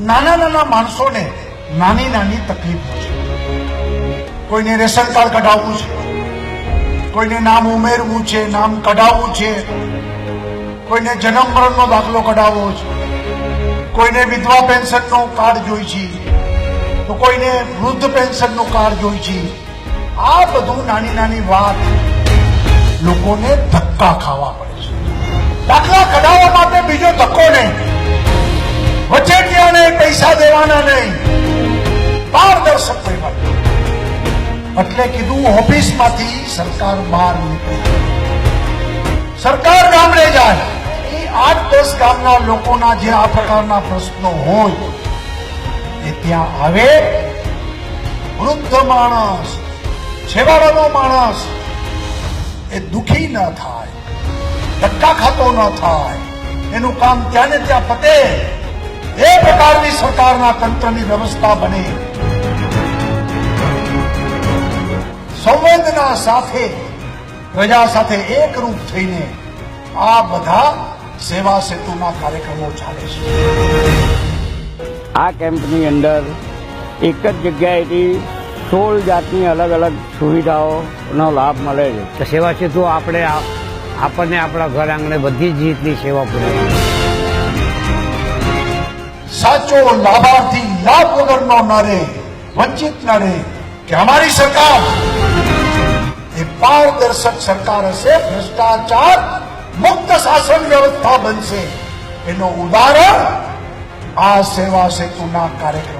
નાના નાના માણસોને નાની નાની તકલીફો છે. કોઈને રેશન કાર્ડ કઢાવવું છે, કોઈને નામ ઉમેરવું છે, નામ કઢાવવું છે, કોઈને જન્મ મરણનો દાખલો કઢાવવો છે, કોઈને વિધવા પેન્શનનો કાર્ડ જોઈ છે, તો કોઈને વૃદ્ધ પેન્શનનું કાર્ડ જોઈ છે. આ બધું નાની નાની વાત લોકોને ધક્કા ખાવા પડે છે. દાખલા કઢાવવા માટે બીજો ધક્કો નહીં, વચેટિયા નહીં, પૈસા દેવાના નહીં, પારદર્શક વહીવટ. એટલે કીધું ઓફિસમાંથી સરકાર બહાર નીકળે, સરકાર ગામડે જાય, એ 8-10 ગામના લોકોના જે આ પ્રકારના પ્રશ્નો હોય એ ત્યાં આવે. વૃદ્ધ માણસ, છેવાડાનો માણસ એ દુખી ન થાય, ધક્કા ખાતો ન થાય, એનું કામ ત્યાં ને ત્યાં પતે, એ પ્રકારની સરકારના તંત્રની વ્યવસ્થા બને. સંવેદના સાથે પ્રજા સાથે એકરૂપ થઈને આ બધા સેવા સેતુના કાર્યક્રમો ચાલે છે. આ કેમ્પની અંદર એક જ જગ્યાએથી 16 જાતની અલગ અલગ સુવિધાઓનો લાભ મળે છે. સેવા સેતુ આપણને આપણા ઘર આંગણે બધી જ રીતની સેવા પૂરી પાડે. સાચો લાભાર્થી લાભ વગરનો ન રહે, વંચિત ન રહે. કે અમારી સરકાર એ પારદર્શક સરકાર હશે, ભ્રષ્ટાચાર મુક્ત શાસન વ્યવસ્થા બનશે. એનું ઉદાહરણ આ સેવા સેતુના કાર્યક્રમ